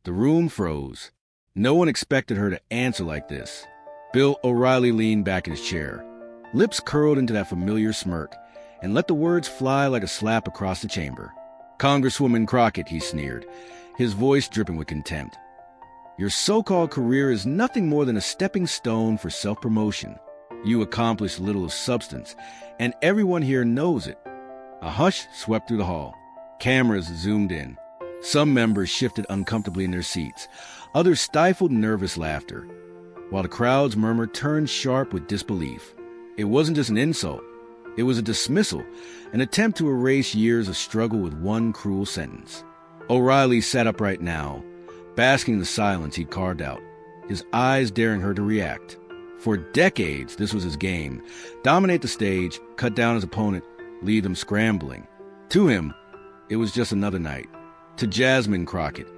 The room froze. No one expected her to answer like this. Bill O'Reilly leaned back in his chair, lips curled into that familiar smirk, and let the words fly like a slap across the chamber. "Congresswoman Crockett," he sneered, his voice dripping with contempt. "Your so-called career is nothing more than a stepping stone for self-promotion. You accomplish little of substance, and everyone here knows it." A hush swept through the hall. Cameras zoomed in. Some members shifted uncomfortably in their seats. Others stifled nervous laughter, while the crowd's murmur turned sharp with disbelief. It wasn't just an insult. It was a dismissal, an attempt to erase years of struggle with one cruel sentence. O'Reilly sat upright now, basking in the silence he'd carved out, his eyes daring her to react. For decades, this was his game. Dominate the stage, cut down his opponent, leave them scrambling. To him, it was just another night. To Jasmine Crockett,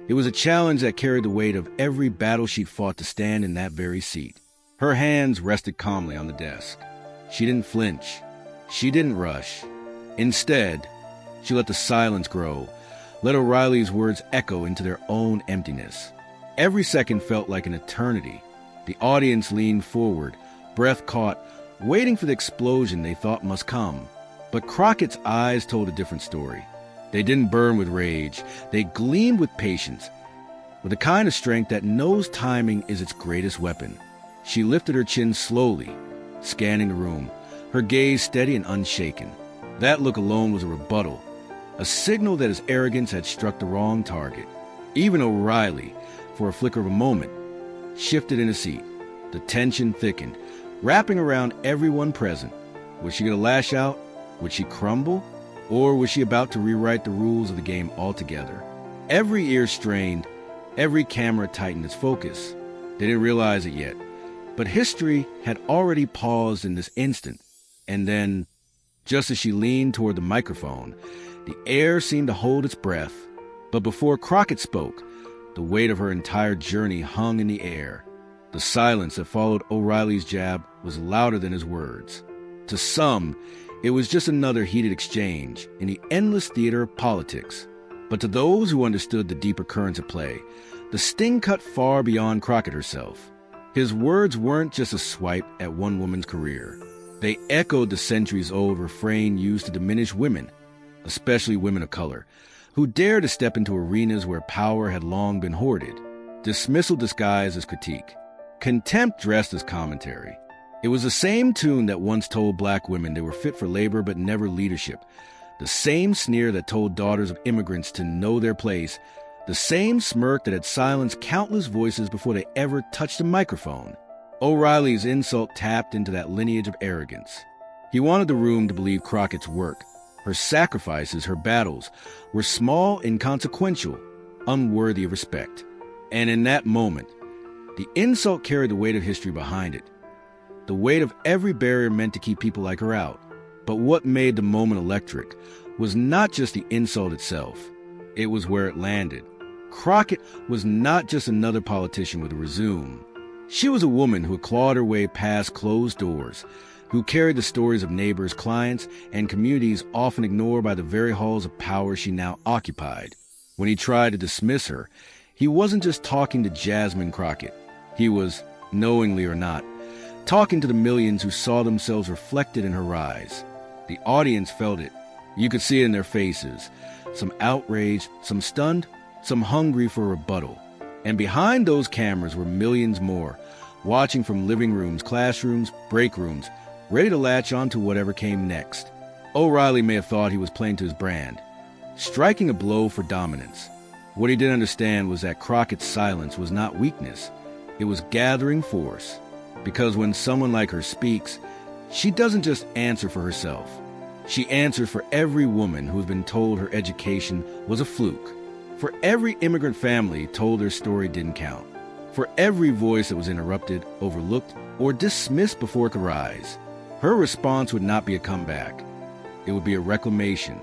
it was a challenge that carried the weight of every battle she fought to stand in that very seat. Her hands rested calmly on the desk. She didn't flinch. She didn't rush. Instead, she let the silence grow, let O'Reilly's words echo into their own emptiness. Every second felt like an eternity. The audience leaned forward, breath caught, waiting for the explosion they thought must come. But Crockett's eyes told a different story. They didn't burn with rage. They gleamed with patience, with the kind of strength that knows timing is its greatest weapon. She lifted her chin slowly, scanning the room, her gaze steady and unshaken. That look alone was a rebuttal, a signal that his arrogance had struck the wrong target. Even O'Reilly, for a flicker of a moment, shifted in his seat. The tension thickened, wrapping around everyone present. Was she going to lash out? Would she crumble? Or was she about to rewrite the rules of the game altogether? Every ear strained, every camera tightened its focus. They didn't realize it yet, but history had already paused in this instant. And then, just as she leaned toward the microphone, the air seemed to hold its breath. But before Crockett spoke, the weight of her entire journey hung in the air. The silence that followed O'Reilly's jab was louder than his words. To some, it was just another heated exchange in the endless theater of politics. But to those who understood the deeper currents at play, the sting cut far beyond Crockett herself. His words weren't just a swipe at one woman's career. They echoed the centuries-old refrain used to diminish women, especially women of color, who dared to step into arenas where power had long been hoarded. Dismissal disguised as critique. Contempt dressed as commentary. It was the same tune that once told black women they were fit for labor but never leadership. The same sneer that told daughters of immigrants to know their place. The same smirk that had silenced countless voices before they ever touched a microphone. O'Reilly's insult tapped into that lineage of arrogance. He wanted the room to believe Crockett's work, her sacrifices, her battles, were small, inconsequential, unworthy of respect. And in that moment, the insult carried the weight of history behind it. The weight of every barrier meant to keep people like her out. But what made the moment electric was not just the insult itself. It was where it landed. Crockett was not just another politician with a resume. She was a woman who had clawed her way past closed doors, who carried the stories of neighbors, clients, and communities often ignored by the very halls of power she now occupied. When he tried to dismiss her, he wasn't just talking to Jasmine Crockett. He was, knowingly or not, talking to the millions who saw themselves reflected in her rise. The audience felt it. You could see it in their faces. Some outraged, some stunned, some hungry for a rebuttal. And behind those cameras were millions more, watching from living rooms, classrooms, break rooms, ready to latch on to whatever came next. O'Reilly may have thought he was playing to his brand, striking a blow for dominance. What he didn't understand was that Crockett's silence was not weakness. It was gathering force. Because when someone like her speaks, she doesn't just answer for herself. She answers for every woman who's been told her education was a fluke. For every immigrant family told their story didn't count. For every voice that was interrupted, overlooked, or dismissed before it could rise. Her response would not be a comeback. It would be a reclamation.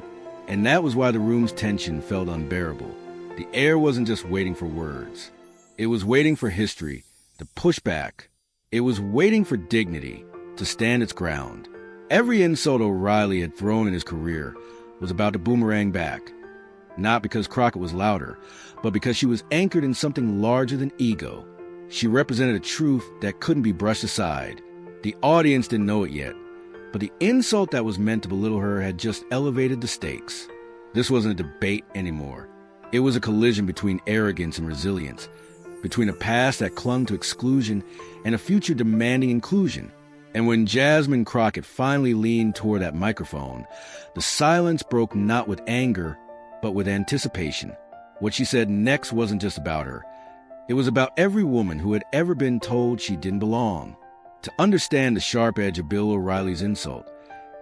And that was why the room's tension felt unbearable. The air wasn't just waiting for words. It was waiting for history to push back. It was waiting for dignity to stand its ground. Every insult O'Reilly had thrown in his career was about to boomerang back. Not because Crockett was louder, but because she was anchored in something larger than ego. She represented a truth that couldn't be brushed aside. The audience didn't know it yet, but the insult that was meant to belittle her had just elevated the stakes. This wasn't a debate anymore. It was a collision between arrogance and resilience, between a past that clung to exclusion and a future demanding inclusion. And when Jasmine Crockett finally leaned toward that microphone, the silence broke not with anger, but with anticipation. What she said next wasn't just about her. It was about every woman who had ever been told she didn't belong. To understand the sharp edge of Bill O'Reilly's insult,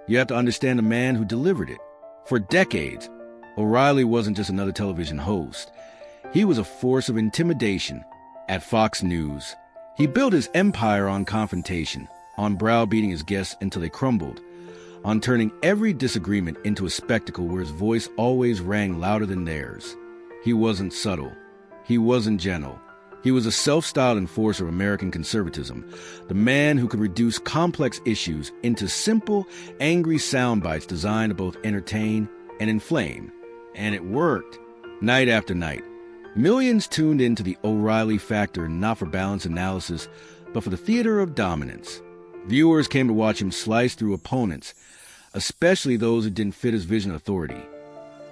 you have to understand the man who delivered it. For decades, O'Reilly wasn't just another television host. He was a force of intimidation. At Fox News, he built his empire on confrontation, on browbeating his guests until they crumbled, on turning every disagreement into a spectacle where his voice always rang louder than theirs. He wasn't subtle. He wasn't gentle. He was a self-styled enforcer of American conservatism, the man who could reduce complex issues into simple, angry sound bites designed to both entertain and inflame. And it worked. Night after night, millions tuned into the O'Reilly Factor not for balanced analysis, but for the theater of dominance. Viewers came to watch him slice through opponents, especially those who didn't fit his vision of authority.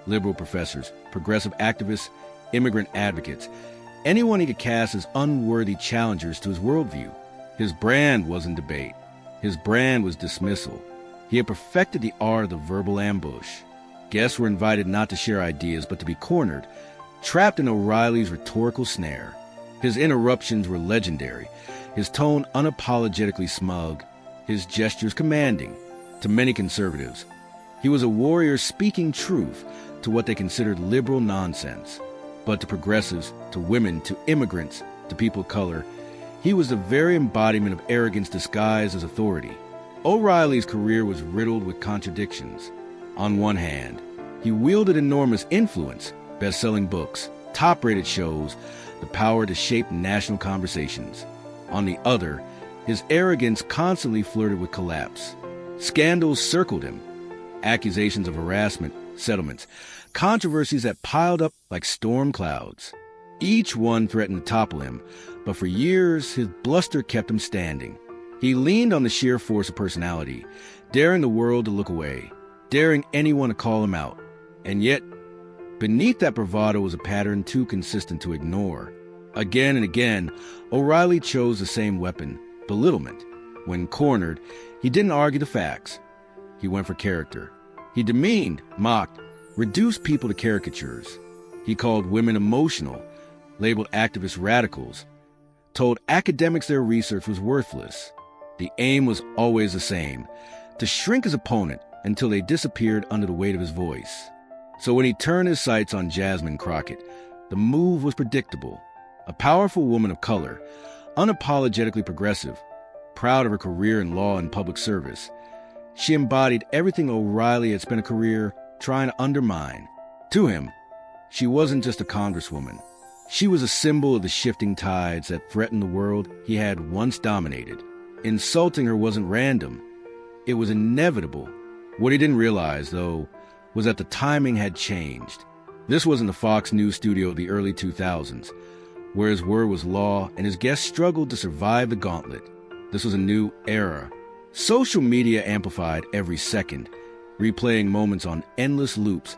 Liberal professors, progressive activists, immigrant advocates, anyone he could cast as unworthy challengers to his worldview. His brand wasn't debate. His brand was dismissal. He had perfected the art of the verbal ambush. Guests were invited not to share ideas, but to be cornered, trapped in O'Reilly's rhetorical snare. His interruptions were legendary, his tone unapologetically smug, his gestures commanding. To many conservatives, he was a warrior speaking truth to what they considered liberal nonsense. But to progressives, to women, to immigrants, to people of color, he was the very embodiment of arrogance disguised as authority. O'Reilly's career was riddled with contradictions. On one hand, he wielded enormous influence, best-selling books, top-rated shows, the power to shape national conversations. On the other, his arrogance constantly flirted with collapse. Scandals circled him, accusations of harassment, settlements, controversies that piled up like storm clouds. Each one threatened to topple him, but for years his bluster kept him standing. He leaned on the sheer force of personality, daring the world to look away, daring anyone to call him out. And yet, beneath that bravado was a pattern too consistent to ignore. Again and again, O'Reilly chose the same weapon, belittlement. When cornered, he didn't argue the facts. He went for character. He demeaned, mocked, reduced people to caricatures. He called women emotional, labeled activists radicals, told academics their research was worthless. The aim was always the same, to shrink his opponent until they disappeared under the weight of his voice. So when he turned his sights on Jasmine Crockett, the move was predictable. A powerful woman of color, unapologetically progressive, proud of her career in law and public service. She embodied everything O'Reilly had spent a career trying to undermine. To him, she wasn't just a congresswoman. She was a symbol of the shifting tides that threatened the world he had once dominated. Insulting her wasn't random. It was inevitable. What he didn't realize, though, was that the timing had changed. This wasn't the Fox News studio of the early 2000s, where his word was law and his guests struggled to survive the gauntlet. This was a new era. Social media amplified every second, replaying moments on endless loops,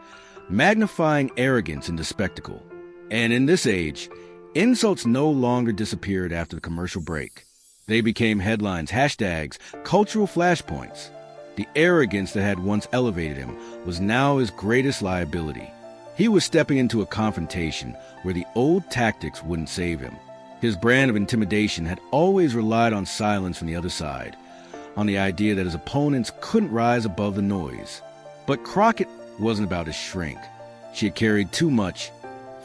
magnifying arrogance into spectacle. And in this age, insults no longer disappeared after the commercial break. They became headlines, hashtags, cultural flashpoints. The arrogance that had once elevated him was now his greatest liability. He was stepping into a confrontation where the old tactics wouldn't save him. His brand of intimidation had always relied on silence from the other side, on the idea that his opponents couldn't rise above the noise. But Crockett wasn't about to shrink. She had carried too much,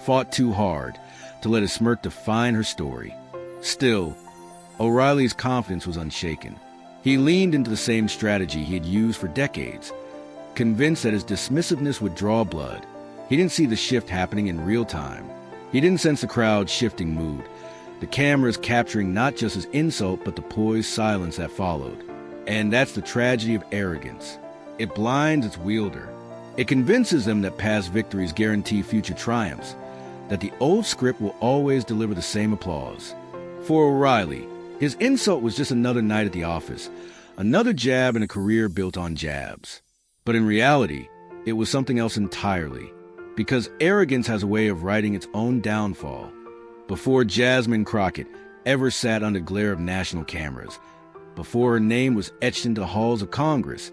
fought too hard, to let a smirk define her story. Still, O'Reilly's confidence was unshaken. He leaned into the same strategy he had used for decades, convinced that his dismissiveness would draw blood. He didn't see the shift happening in real time. He didn't sense the crowd's shifting mood, the cameras capturing not just his insult but the poised silence that followed. And that's the tragedy of arrogance. It blinds its wielder. It convinces them that past victories guarantee future triumphs, that the old script will always deliver the same applause. For O'Reilly, his insult was just another night at the office, another jab in a career built on jabs. But in reality, it was something else entirely, because arrogance has a way of writing its own downfall. Before Jasmine Crockett ever sat under the glare of national cameras, before her name was etched into the halls of Congress,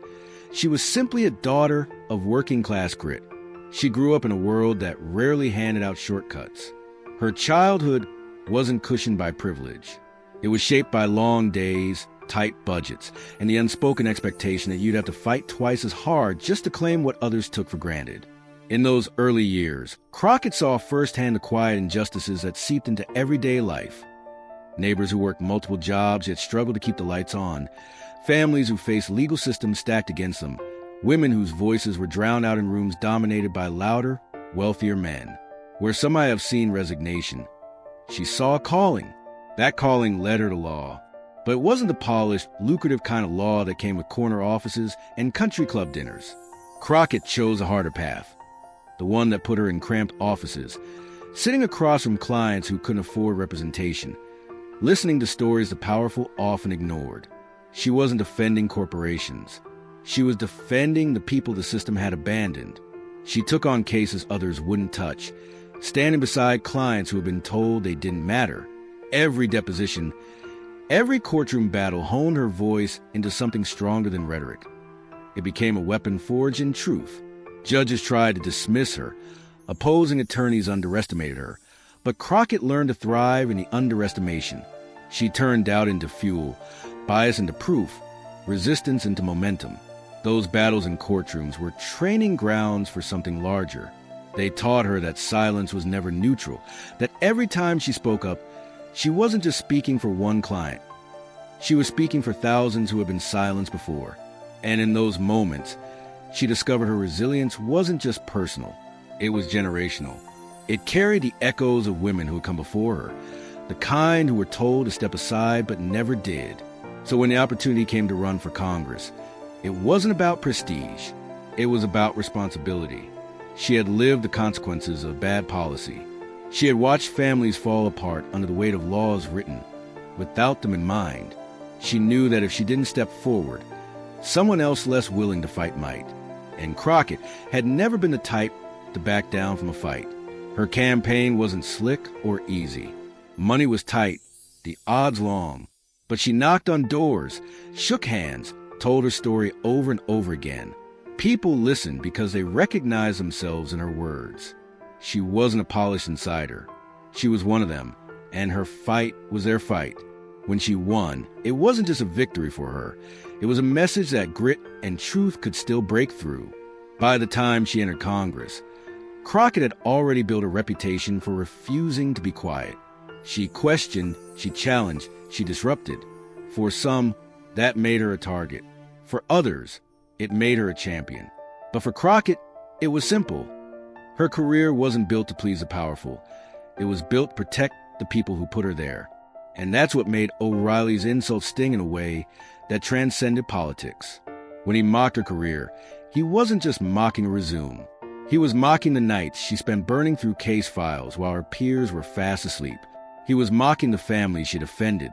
she was simply a daughter of working-class grit. She grew up in a world that rarely handed out shortcuts. Her childhood wasn't cushioned by privilege. It was shaped by long days, tight budgets, and the unspoken expectation that you'd have to fight twice as hard just to claim what others took for granted. In those early years, Crockett saw firsthand the quiet injustices that seeped into everyday life. Neighbors who worked multiple jobs yet struggled to keep the lights on, families who faced legal systems stacked against them, women whose voices were drowned out in rooms dominated by louder, wealthier men. Where some might have seen resignation, she saw a calling. That calling led her to law. But it wasn't the polished, lucrative kind of law that came with corner offices and country club dinners. Crockett chose a harder path, the one that put her in cramped offices, sitting across from clients who couldn't afford representation, listening to stories the powerful often ignored. She wasn't defending corporations. She was defending the people the system had abandoned. She took on cases others wouldn't touch, standing beside clients who had been told they didn't matter. Every deposition, every courtroom battle honed her voice into something stronger than rhetoric. It became a weapon forged in truth. Judges tried to dismiss her. Opposing attorneys underestimated her. But Crockett learned to thrive in the underestimation. She turned doubt into fuel, bias into proof, resistance into momentum. Those battles in courtrooms were training grounds for something larger. They taught her that silence was never neutral, that every time she spoke up, she wasn't just speaking for one client. She was speaking for thousands who had been silenced before. And in those moments, she discovered her resilience wasn't just personal, it was generational. It carried the echoes of women who had come before her, the kind who were told to step aside but never did. So when the opportunity came to run for Congress, it wasn't about prestige, it was about responsibility. She had lived the consequences of bad policy. She had watched families fall apart under the weight of laws written without them in mind. She knew that if she didn't step forward, someone else less willing to fight might. And Crockett had never been the type to back down from a fight. Her campaign wasn't slick or easy. Money was tight, the odds long. But she knocked on doors, shook hands, told her story over and over again. People listened because they recognized themselves in her words. She wasn't a polished insider. She was one of them, and her fight was their fight. When she won, it wasn't just a victory for her. It was a message that grit and truth could still break through. By the time she entered Congress, Crockett had already built a reputation for refusing to be quiet. She questioned, she challenged, she disrupted. For some, that made her a target. For others, it made her a champion. But for Crockett, it was simple. Her career wasn't built to please the powerful. It was built to protect the people who put her there. And that's what made O'Reilly's insult sting in a way that transcended politics. When he mocked her career, he wasn't just mocking a resume. He was mocking the nights she spent burning through case files while her peers were fast asleep. He was mocking the families she had offended,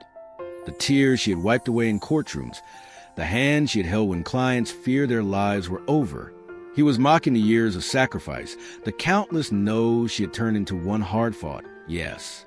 the tears she had wiped away in courtrooms, the hands she had held when clients feared their lives were over. He was mocking the years of sacrifice, the countless no's she had turned into one hard-fought yes.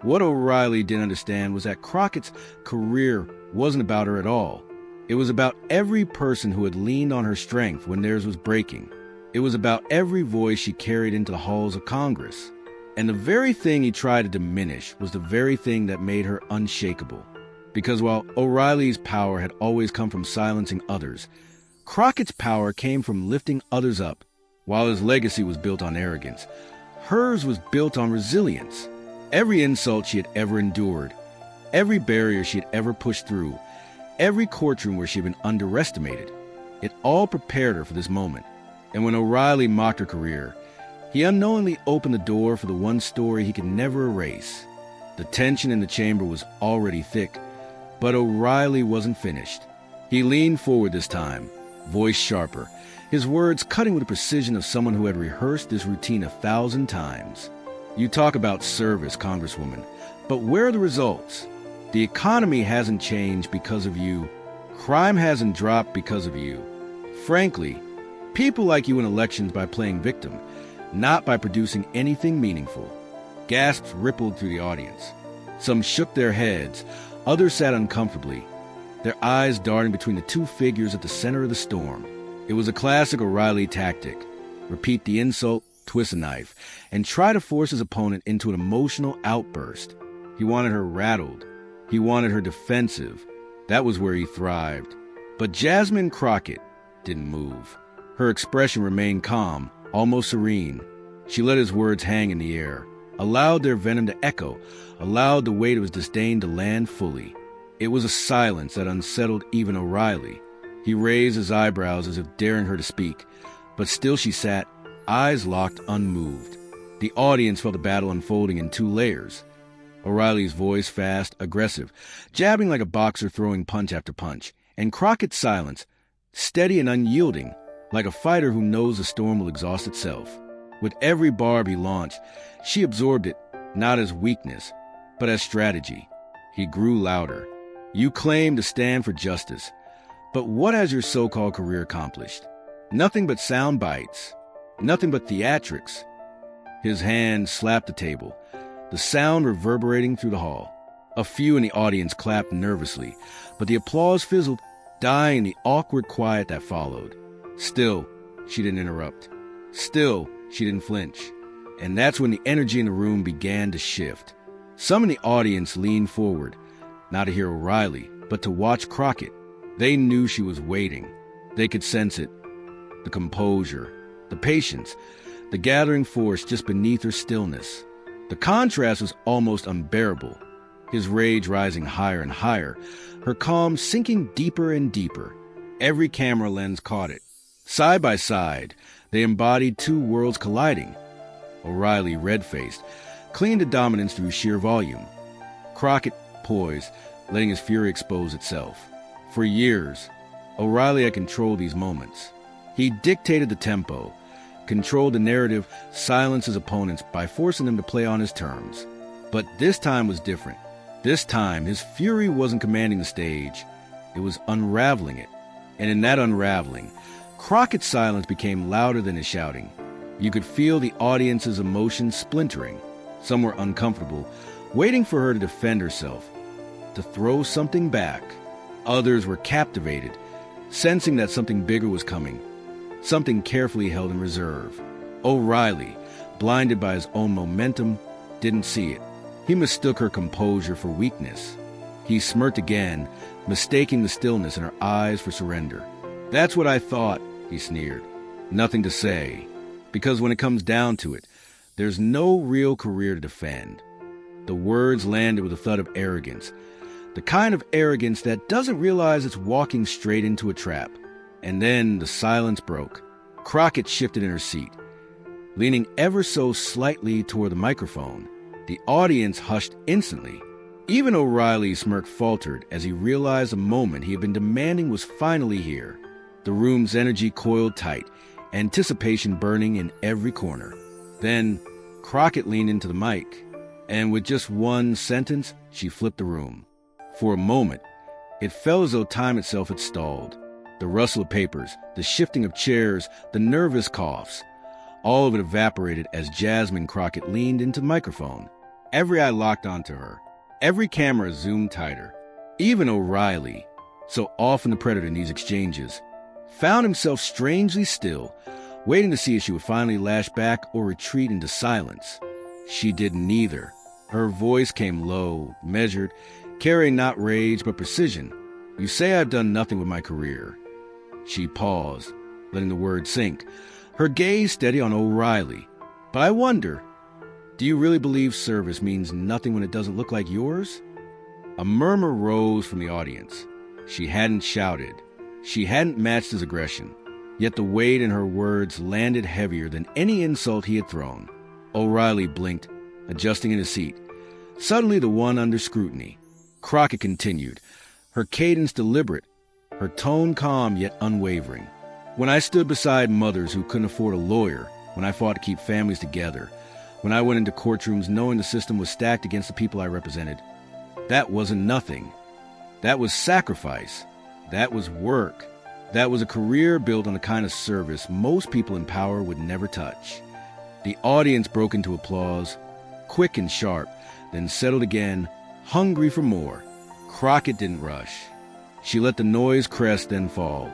What O'Reilly didn't understand was that Crockett's career wasn't about her at all. It was about every person who had leaned on her strength when theirs was breaking. It was about every voice she carried into the halls of Congress. And the very thing he tried to diminish was the very thing that made her unshakable. Because while O'Reilly's power had always come from silencing others, Crockett's power came from lifting others up. While his legacy was built on arrogance, hers was built on resilience. Every insult she had ever endured, every barrier she had ever pushed through, every courtroom where she had been underestimated, it all prepared her for this moment. And when O'Reilly mocked her career, he unknowingly opened the door for the one story he could never erase. The tension in the chamber was already thick, but O'Reilly wasn't finished. He leaned forward this time, voice sharper, his words cutting with the precision of someone who had rehearsed this routine 1,000 times. You talk about service, Congresswoman, but where are the results? The economy hasn't changed because of you. Crime hasn't dropped because of you. Frankly, people like you in elections by playing victim, not by producing anything meaningful. Gasps rippled through the audience. Some shook their heads, others sat uncomfortably, their eyes darting between the two figures at the center of the storm. It was a classic O'Reilly tactic. Repeat the insult, twist a knife, and try to force his opponent into an emotional outburst. He wanted her rattled. He wanted her defensive. That was where he thrived. But Jasmine Crockett didn't move. Her expression remained calm, almost serene. She let his words hang in the air, allowed their venom to echo, allowed the weight of his disdain to land fully. It was a silence that unsettled even O'Reilly. He raised his eyebrows as if daring her to speak, but still she sat, eyes locked, unmoved. The audience felt the battle unfolding in two layers. O'Reilly's voice fast, aggressive, jabbing like a boxer throwing punch after punch, and Crockett's silence, steady and unyielding, like a fighter who knows the storm will exhaust itself. With every barb he launched, she absorbed it, not as weakness, but as strategy. He grew louder. You claim to stand for justice, but what has your so-called career accomplished? Nothing but sound bites, nothing but theatrics. His hand slapped the table, the sound reverberating through the hall. A few in the audience clapped nervously, but the applause fizzled, dying in the awkward quiet that followed. Still, she didn't interrupt. Still, she didn't flinch. And that's when the energy in the room began to shift. Some in the audience leaned forward, not to hear O'Reilly, but to watch Crockett. They knew she was waiting. They could sense it. The composure, the patience, the gathering force just beneath her stillness. The contrast was almost unbearable, his rage rising higher and higher, her calm sinking deeper and deeper. Every camera lens caught it. Side by side, they embodied two worlds colliding. O'Reilly, red-faced, clinging to dominance through sheer volume. Crockett, poised, letting his fury expose itself. For years, O'Reilly had controlled these moments. He dictated the tempo, controlled the narrative, silenced his opponents by forcing them to play on his terms. But this time was different. This time, his fury wasn't commanding the stage. It was unraveling it. And in that unraveling, Crockett's silence became louder than his shouting. You could feel the audience's emotions splintering. Some were uncomfortable, waiting for her to defend herself, to throw something back. Others were captivated, sensing that something bigger was coming, something carefully held in reserve. O'Reilly, blinded by his own momentum, didn't see it. He mistook her composure for weakness. He smirked again, mistaking the stillness in her eyes for surrender. "That's what I thought," he sneered. "Nothing to say. Because when it comes down to it, there's no real career to defend." The words landed with a thud of arrogance, the kind of arrogance that doesn't realize it's walking straight into a trap. And then the silence broke. Crockett shifted in her seat, leaning ever so slightly toward the microphone. The audience hushed instantly. Even O'Reilly's smirk faltered as he realized the moment he had been demanding was finally here. The room's energy coiled tight, anticipation burning in every corner. Then Crockett leaned into the mic, and with just one sentence, she flipped the room. For a moment, it felt as though time itself had stalled. The rustle of papers, the shifting of chairs, the nervous coughs, all of it evaporated as Jasmine Crockett leaned into the microphone. Every eye locked onto her. Every camera zoomed tighter. Even O'Reilly, so often the predator in these exchanges, found himself strangely still, waiting to see if she would finally lash back or retreat into silence. She did neither. Her voice came low, measured, carrying not rage but precision. "You say I've done nothing with my career." She paused, letting the words sink, her gaze steady on O'Reilly. "But I wonder, do you really believe service means nothing when it doesn't look like yours?" A murmur rose from the audience. She hadn't shouted. She hadn't matched his aggression. Yet the weight in her words landed heavier than any insult he had thrown. O'Reilly blinked, adjusting in his seat, suddenly the one under scrutiny. Crockett continued, her cadence deliberate, her tone calm yet unwavering. When I stood beside mothers who couldn't afford a lawyer, when I fought to keep families together, when I went into courtrooms knowing the system was stacked against the people I represented, that wasn't nothing. That was sacrifice. That was work. That was a career built on the kind of service most people in power would never touch. The audience broke into applause, quick and sharp, then settled again, hungry for more. Crockett didn't rush. She let the noise crest, then fall,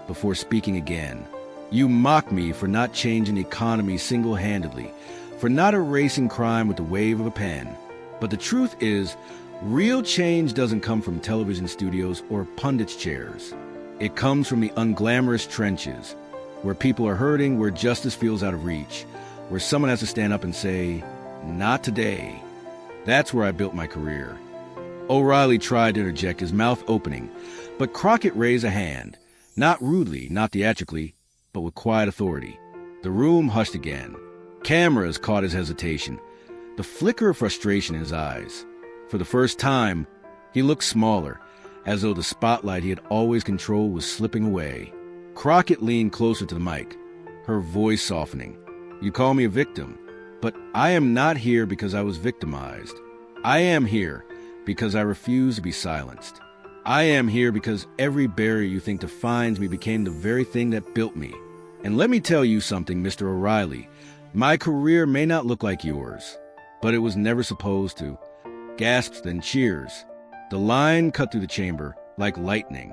before speaking again. You mock me for not changing the economy single-handedly, for not erasing crime with the wave of a pen. But the truth is, real change doesn't come from television studios or pundits' chairs. It comes from the unglamorous trenches, where people are hurting, where justice feels out of reach, where someone has to stand up and say, "Not today." That's where I built my career. O'Reilly tried to interject, his mouth opening, but Crockett raised a hand, not rudely, not theatrically, but with quiet authority. The room hushed again. Cameras caught his hesitation, the flicker of frustration in his eyes. For the first time, he looked smaller, as though the spotlight he had always controlled was slipping away. Crockett leaned closer to the mic, her voice softening. "You call me a victim, but I am not here because I was victimized. I am here because I refuse to be silenced. I am here because every barrier you think defines me became the very thing that built me. And let me tell you something, Mr. O'Reilly. My career may not look like yours, but it was never supposed to." Gasps, then cheers. The line cut through the chamber like lightning.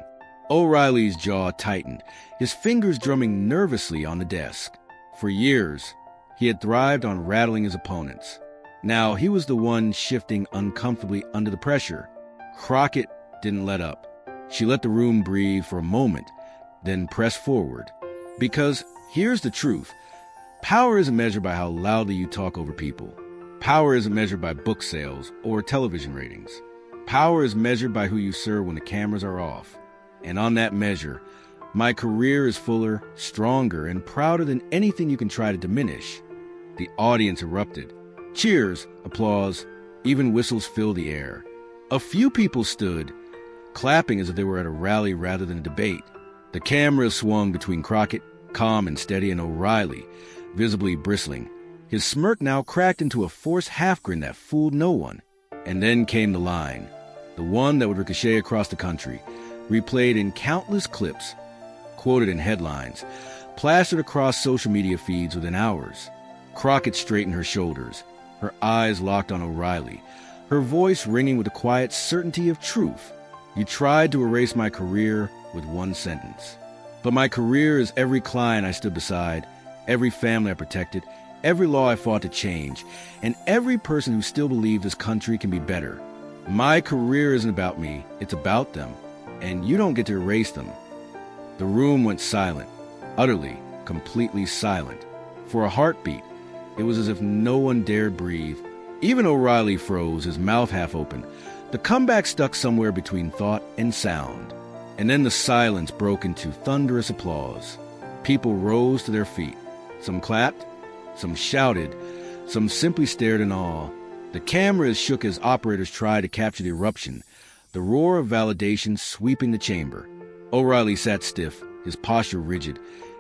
O'Reilly's jaw tightened, his fingers drumming nervously on the desk. For years, he had thrived on rattling his opponents. Now he was the one shifting uncomfortably under the pressure. Crockett didn't let up. She let the room breathe for a moment, then pressed forward. Because here's the truth. Power isn't measured by how loudly you talk over people. Power isn't measured by book sales or television ratings. Power is measured by who you serve when the cameras are off. And on that measure, my career is fuller, stronger, and prouder than anything you can try to diminish. The audience erupted. Cheers, applause, even whistles filled the air. A few people stood, clapping as if they were at a rally rather than a debate. The cameras swung between Crockett, calm and steady, and O'Reilly, visibly bristling. His smirk now cracked into a forced half-grin that fooled no one. And then came the line, the one that would ricochet across the country, replayed in countless clips, quoted in headlines, plastered across social media feeds within hours. Crockett straightened her shoulders, her eyes locked on O'Reilly, her voice ringing with the quiet certainty of truth. "You tried to erase my career with one sentence. But my career is every client I stood beside, every family I protected, every law I fought to change, and every person who still believed this country can be better. My career isn't about me, it's about them, and you don't get to erase them." The room went silent, utterly, completely silent. For a heartbeat, it was as if no one dared breathe. Even O'Reilly froze, his mouth half open. The comeback stuck somewhere between thought and sound. And then the silence broke into thunderous applause. People rose to their feet. Some clapped, some shouted, some simply stared in awe. The cameras shook as operators tried to capture the eruption, the roar of validation sweeping the chamber. O'Reilly sat stiff, his posture rigid,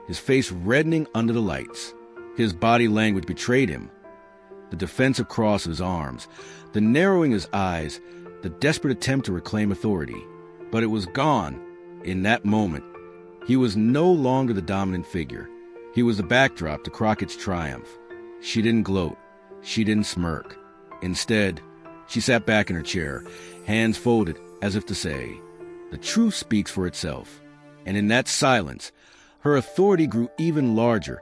his face reddening under the lights. His body language betrayed him. The defensive cross of his arms, the narrowing of his eyes, the desperate attempt to reclaim authority. But it was gone. In that moment, he was no longer the dominant figure. He was the backdrop to Crockett's triumph. She didn't gloat. She didn't smirk. Instead, she sat back in her chair, hands folded as if to say, "The truth speaks for itself." And in that silence, her authority grew even larger,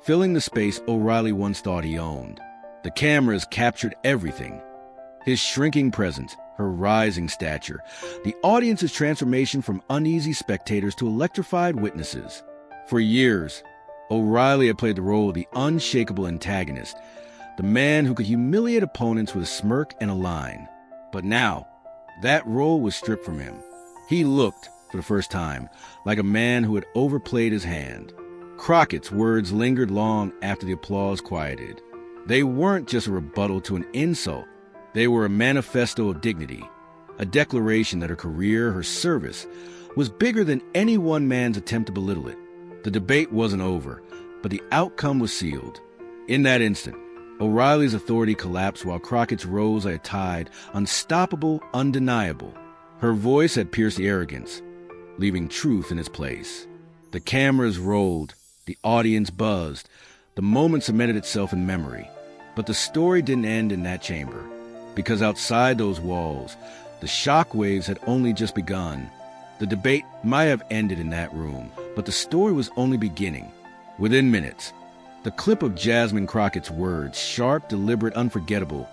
filling the space O'Reilly once thought he owned. The cameras captured everything. His shrinking presence, her rising stature, the audience's transformation from uneasy spectators to electrified witnesses. For years, O'Reilly had played the role of the unshakable antagonist, the man who could humiliate opponents with a smirk and a line. But now, that role was stripped from him. He looked, for the first time, like a man who had overplayed his hand. Crockett's words lingered long after the applause quieted. They weren't just a rebuttal to an insult. They were a manifesto of dignity, a declaration that her career, her service, was bigger than any one man's attempt to belittle it. The debate wasn't over, but the outcome was sealed. In that instant, O'Reilly's authority collapsed while Crockett's rose like a tide, unstoppable, undeniable. Her voice had pierced the arrogance, leaving truth in its place. The cameras rolled, the audience buzzed, the moment cemented itself in memory. But the story didn't end in that chamber, because outside those walls, the shockwaves had only just begun. The debate might have ended in that room, but the story was only beginning. Within minutes, the clip of Jasmine Crockett's words, sharp, deliberate, unforgettable,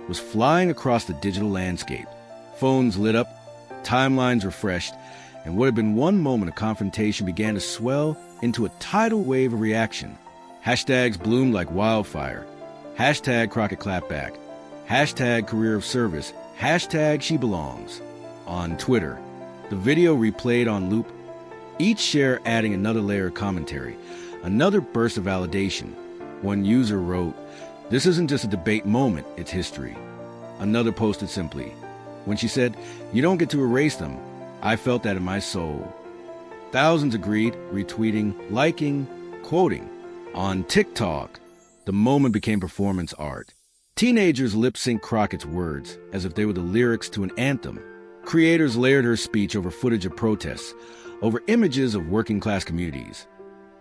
was flying across the digital landscape. Phones lit up, timelines refreshed, and what had been one moment of confrontation began to swell into a tidal wave of reaction. Hashtags bloomed like wildfire. Hashtag Crockett Clapback. Hashtag Career of Service. Hashtag She Belongs. On Twitter, the video replayed on loop, each share adding another layer of commentary, another burst of validation. One user wrote, "This isn't just a debate moment, it's history." Another posted simply, "When she said, 'You don't get to erase them,' I felt that in my soul." Thousands agreed, retweeting, liking, quoting. On TikTok, the moment became performance art. Teenagers lip-synced Crockett's words as if they were the lyrics to an anthem. Creators layered her speech over footage of protests, over images of working-class communities,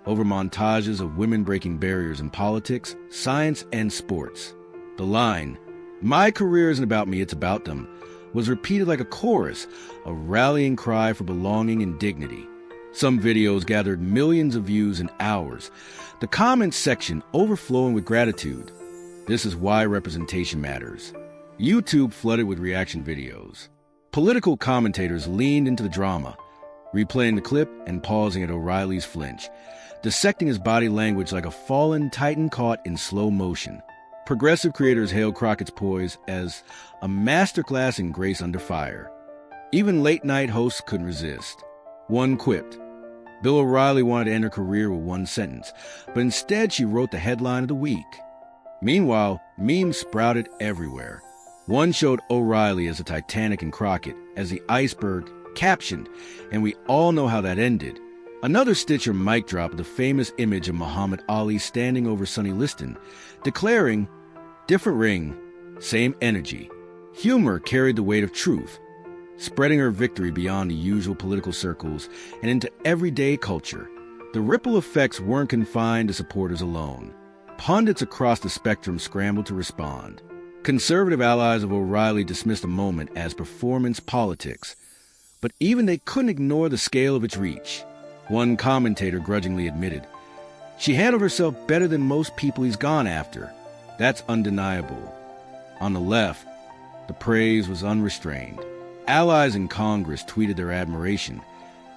over montages of women breaking barriers in politics, science, and sports. The line, "My career isn't about me, it's about them," was repeated like a chorus, a rallying cry for belonging and dignity. Some videos gathered millions of views in hours, the comments section overflowing with gratitude. This is why representation matters. YouTube flooded with reaction videos. Political commentators leaned into the drama, replaying the clip and pausing at O'Reilly's flinch, dissecting his body language like a fallen titan caught in slow motion. Progressive creators hailed Crockett's poise as a masterclass in grace under fire. Even late-night hosts couldn't resist. One quipped, Bill O'Reilly wanted to end her career with one sentence, but instead she wrote the headline of the week. Meanwhile, memes sprouted everywhere. One showed O'Reilly as the Titanic and Crockett as the iceberg, captioned, "And we all know how that ended." Another stitched her mic drop of the famous image of Muhammad Ali standing over Sonny Liston, declaring, "Different ring, same energy." Humor carried the weight of truth, spreading her victory beyond the usual political circles and into everyday culture. The ripple effects weren't confined to supporters alone. Pundits across the spectrum scrambled to respond. Conservative allies of O'Reilly dismissed the moment as performance politics, but even they couldn't ignore the scale of its reach. One commentator grudgingly admitted, "She handled herself better than most people he's gone after." That's undeniable. On the left, the praise was unrestrained. Allies in Congress tweeted their admiration,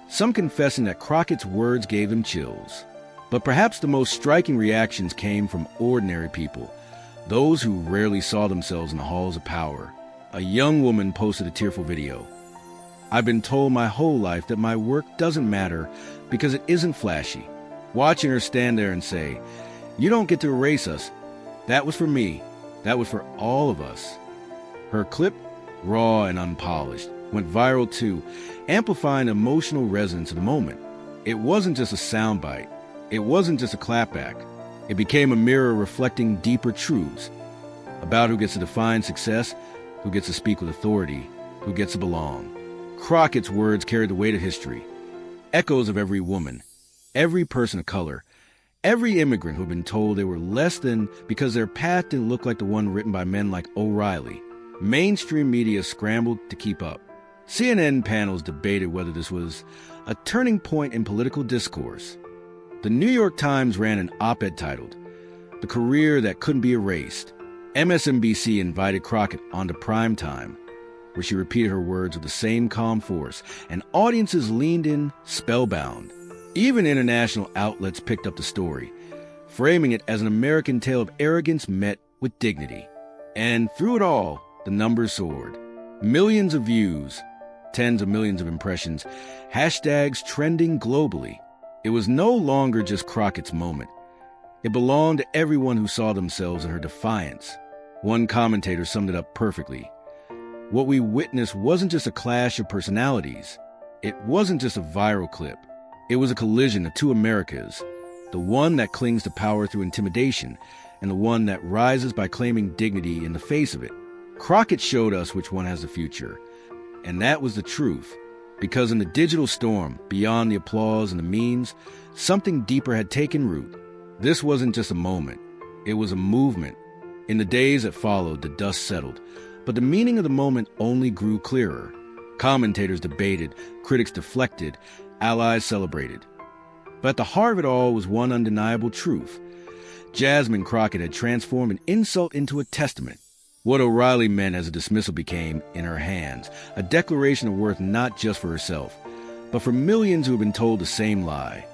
some confessing that Crockett's words gave them chills. But perhaps the most striking reactions came from ordinary people, those who rarely saw themselves in the halls of power. A young woman posted a tearful video. "I've been told my whole life that my work doesn't matter because it isn't flashy." Watching her stand there and say, "You don't get to erase us. That was for me. That was for all of us." Her clip, raw and unpolished, went viral too, amplifying the emotional resonance of the moment. It wasn't just a soundbite. It wasn't just a clapback. It became a mirror reflecting deeper truths about who gets to define success, who gets to speak with authority, who gets to belong. Crockett's words carried the weight of history. Echoes of every woman, every person of color, every immigrant who had been told they were less than because their path didn't look like the one written by men like O'Reilly. Mainstream media scrambled to keep up. CNN panels debated whether this was a turning point in political discourse. The New York Times ran an op-ed titled, "The Career That Couldn't Be Erased." MSNBC invited Crockett onto prime time, where she repeated her words with the same calm force, and audiences leaned in, spellbound. Even international outlets picked up the story, framing it as an American tale of arrogance met with dignity. And through it all, the numbers soared. Millions of views, tens of millions of impressions, hashtags trending globally. It was no longer just Crockett's moment. It belonged to everyone who saw themselves in her defiance. One commentator summed it up perfectly. What we witnessed wasn't just a clash of personalities. It wasn't just a viral clip. It was a collision of two Americas, the one that clings to power through intimidation, and the one that rises by claiming dignity in the face of it. Crockett showed us which one has the future, and that was the truth, because in the digital storm, beyond the applause and the memes, something deeper had taken root. This wasn't just a moment, it was a movement. In the days that followed, the dust settled, but the meaning of the moment only grew clearer. Commentators debated, critics deflected, allies celebrated. But at the heart of it all was one undeniable truth. Jasmine Crockett had transformed an insult into a testament. What O'Reilly meant as a dismissal became, in her hands, a declaration of worth not just for herself, but for millions who had been told the same lie,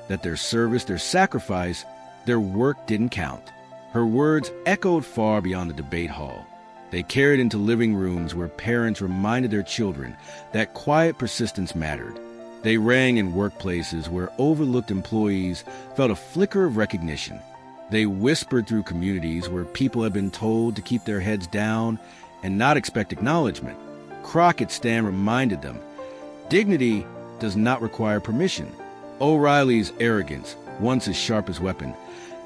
that their service, their sacrifice, their work didn't count. Her words echoed far beyond the debate hall. They carried into living rooms where parents reminded their children that quiet persistence mattered. They rang in workplaces where overlooked employees felt a flicker of recognition. They whispered through communities where people had been told to keep their heads down and not expect acknowledgement. Crockett's stand reminded them, dignity does not require permission. O'Reilly's arrogance, once his sharpest weapon,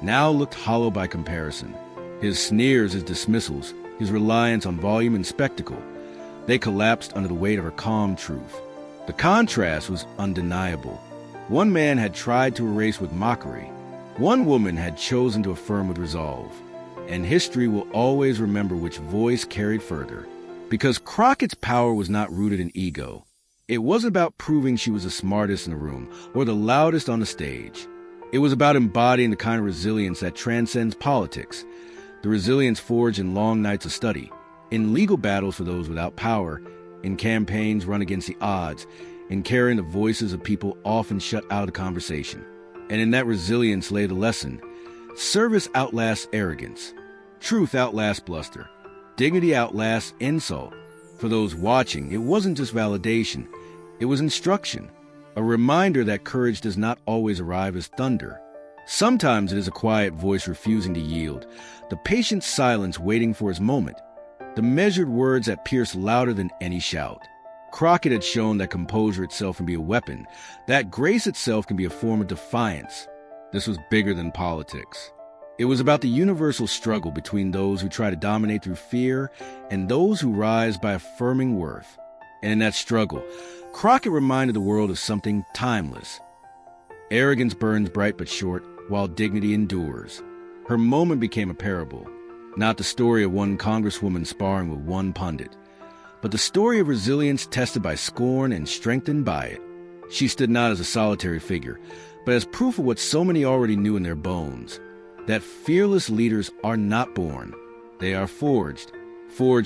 now looked hollow by comparison. His sneers, his dismissals, his reliance on volume and spectacle, they collapsed under the weight of her calm truth. The contrast was undeniable. One man had tried to erase with mockery. One woman had chosen to affirm with resolve. And history will always remember which voice carried further. Because Crockett's power was not rooted in ego. It wasn't about proving she was the smartest in the room or the loudest on the stage. It was about embodying the kind of resilience that transcends politics, the resilience forged in long nights of study, in legal battles for those without power, in campaigns run against the odds, in carrying the voices of people often shut out of conversation. And in that resilience lay the lesson: service outlasts arrogance, truth outlasts bluster, dignity outlasts insult. For those watching, it wasn't just validation, it was instruction, a reminder that courage does not always arrive as thunder. Sometimes it is a quiet voice refusing to yield, the patient silence waiting for its moment, the measured words that pierce louder than any shout. Crockett had shown that composure itself can be a weapon, that grace itself can be a form of defiance. This was bigger than politics. It was about the universal struggle between those who try to dominate through fear and those who rise by affirming worth. And in that struggle, Crockett reminded the world of something timeless. Arrogance burns bright but short, while dignity endures. Her moment became a parable, not the story of one congresswoman sparring with one pundit, but the story of resilience tested by scorn and strengthened by it. She stood not as a solitary figure, but as proof of what so many already knew in their bones, that fearless leaders are not born. They are forged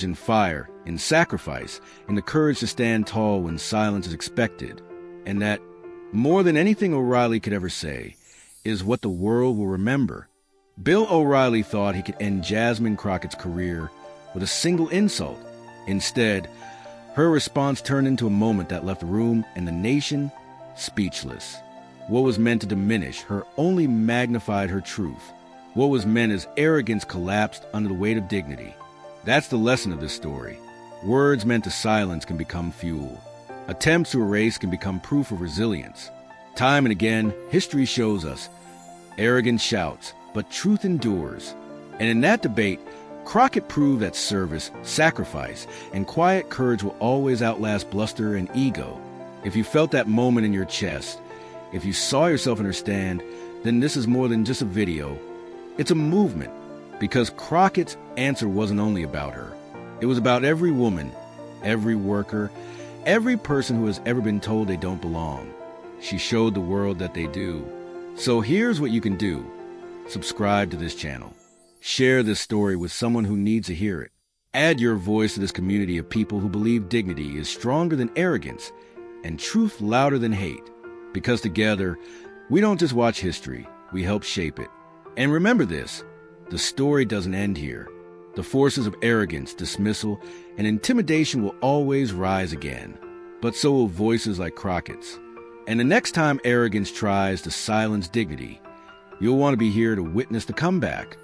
in fire, in sacrifice, in the courage to stand tall when silence is expected, and that, more than anything O'Reilly could ever say, is what the world will remember. Bill O'Reilly thought he could end Jasmine Crockett's career with a single insult. Instead, her response turned into a moment that left the room and the nation speechless. What was meant to diminish her only magnified her truth. What was meant as arrogance collapsed under the weight of dignity. That's the lesson of this story. Words meant to silence can become fuel. Attempts to erase can become proof of resilience. Time and again, history shows us, arrogance shouts, but truth endures. And in that debate, Crockett proved that service, sacrifice, and quiet courage will always outlast bluster and ego. If you felt that moment in your chest, if you saw yourself in her stand, then this is more than just a video. It's a movement, because Crockett's answer wasn't only about her. It was about every woman, every worker, every person who has ever been told they don't belong. She showed the world that they do. So here's what you can do. Subscribe to this channel. Share this story with someone who needs to hear it. Add your voice to this community of people who believe dignity is stronger than arrogance and truth louder than hate. Because together, we don't just watch history, we help shape it. And remember this, the story doesn't end here. The forces of arrogance, dismissal, and intimidation will always rise again. But so will voices like Crockett's. And the next time arrogance tries to silence dignity, you'll want to be here to witness the comeback.